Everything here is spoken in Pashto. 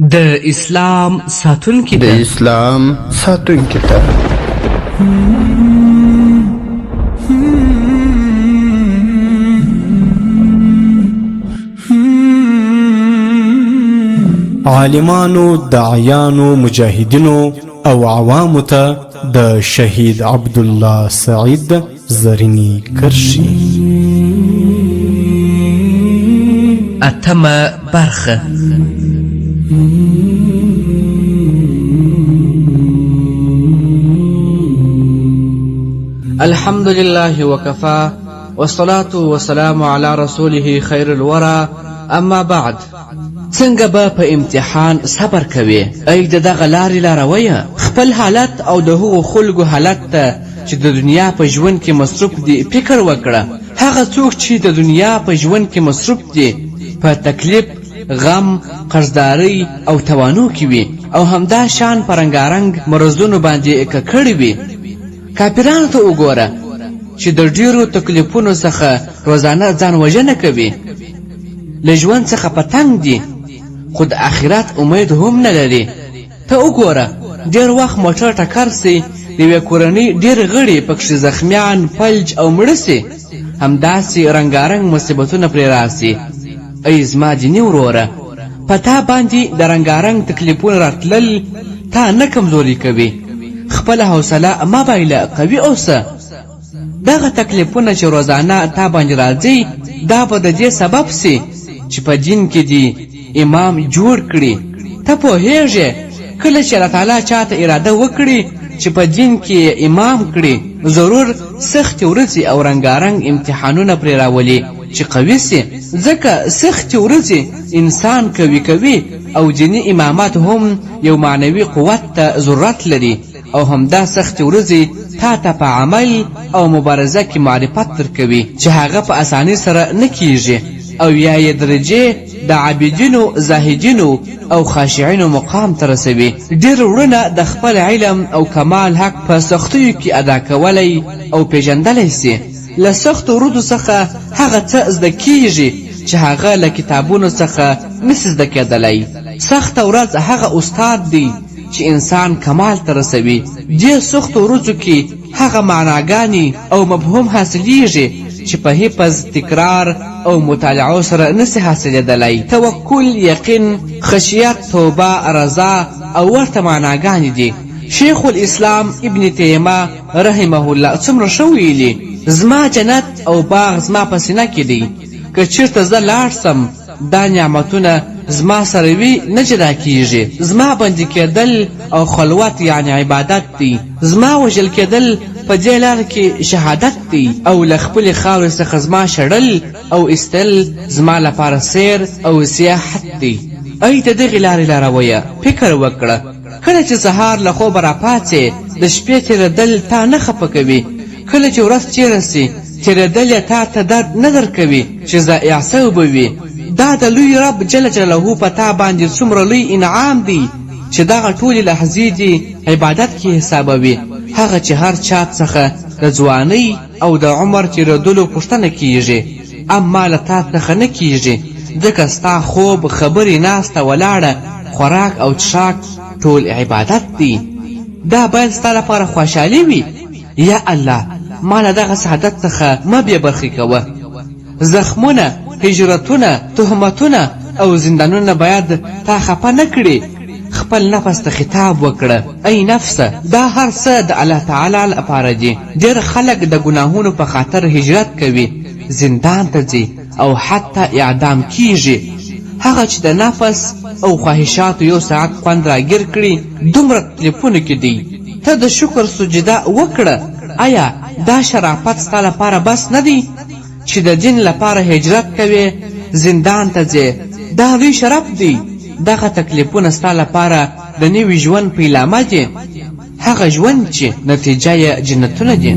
د اسلام ساتونکي د اسلام ساتونکي ته عالمانو، داعیانو، مجاهدینو او عوامو ته د شهید عبدالله سعید زرینی کرشي. اتمه برخه. الحمد لله وكفى والصلاة والسلام على رسوله خير الورى اما بعد. څنګه به په امتحان صبر کوي؟ ای د دغه لارې لارویه، خپل حالت او د هغو خلکو حالت ته چې د دنیا په ژوند کې مصروف دي فکر وکړه. هغه څوک چې د دنیا په ژوند کې مصروف دي په تکلیف، غم، قرضدارۍ او توانو کې وي او همدا شان په رنګارنګ مرضونو باندې ککړې وي. کافرانو ته وګوره چې د ډیرو تکلیفونو څخه روزانه ځان وژنه کوي، له ژوند څخه په تنګ دي، خو د آخرت امید هم نه لري. ته وګوره ډېر وخت موټر ټکر سي، د یوې کورنۍ ډېر غړي پکښې زخمیان، فلج او مړه سي، همداسې رنګارنګ مصیبتونه پرې راسي. ای زما دیني وروره، په تا باندې د رنګارنګ تکلیفونه راتلل تا نه کمزوري کوي. خپله حوصله مه بایله، قوي اوسه. دغه تکلیفونه چې روزانه تا باندې راځي دا به د دې سبب سي چې په دین کې دي امام جوړ کړي. ته پوهېږې کله چې الله تعالی چاته اراده وکړي چې په دین کې امام کړي، ضرور سختې ورځې او رنګارنګ امتحانونه پرې راولي چې قوي سي. ځکه سختې ورځې انسان قوي کوي او دیني امامات هم یو معنوي قوت ته ضرورت لري او همدا سختې ورځې تا ته په عمل او مبارزه کې معرفت درکوي چې هغه په اسانۍ سره نه کیږي او یا یې درجې د عابدینو، زاهدینو او خاشعینو مقام ته رسوي. ډېر وروڼه د خپل علم او کمال حق په سختیو کې ادا کولی او پیژندلی سي. له سختو ورځو څخه هغه څه زده کیږي چې هغه له کتابونو څخه نسي زده کېدلی. سخته ورځ هغه استاد دی چې انسان کمال ته رسوي. دې سختو ورځو کې هغه معناګانې او مفهوم حاصلیږي چې په حفظ، تکرار او مطالعو سره نسي حاصلېدلی. توکل، یقین، خشیت، توبه، رضا او ورته معناګانې دي. شیخ الاسلام ابن تیمیه رحمه الله څومره ښه ویلي: زما جنت او باغ زما په سینه کې دی، که چېرته زه لاړ سم دا نعمتونه زما سره وي نه جدا کیږي. زما بندي کېدل او خلوت یعنی عبادت دی، زما وژل کېدل په دې لاره کې شهادت دی، او له خپلې خاورې څخه زما شړل او ایستل زما لپاره سیر او سیاحت دی. ای د دغې لارې لارویه، فکر وکړه. کله چې سهار له خوبه راپاڅې د شپې تېرېدل تا نه خفه کوي، کله چې ورځ تېره سي تېرېدل یې تا ته درد نه درکوي چې ضایع سوی به وي. دا د لوی رب جل جلاله په تا باندې څومره لوی انعام دی چې دغه ټولې لحظې دي عبادت کې حسابوي. هغه چې هر چا څخه د ځوانۍ او د عمر تېرېدلو پوښتنه کیږي، اما له تا څخه نه کیږي، ځکه ستا خوب، خبرې، ناسته ولاړه، خوراک او څښاک ټول عبادت دی. دا باید ستا لپاره خوشحالي وي. یا الله، ما له دغه سعادت څخه مه بې برخې کوه. زخمونه، هجرتونه، تهمتونه او زندانونه باید تا خفه نه کړي. خپل نفس ته خطاب وکړه: ای نفسه، دا هر څه د الله تعالی لپاره دي. ډېر خلک د ګناهونو په خاطر هجرت کوي، زندان ته ځي او حتی اعدام کیږي. هغه چې د نفس او خواهشاتو یو ساعت خوند راګیر کړي دومره تکلیفونه کې دی. ته د شکر سجده وکړه. آیا دا شرافت ستا لپاره بس نه دی چې د دین لپاره هجرت کوي، زندان ته ځې؟ دا لوی شرف دی. دغه تکلیفونه ستا لپاره د نوي ژوند پیلامه دي، هغه ژوند چې نتیجه یې جنتونه دي.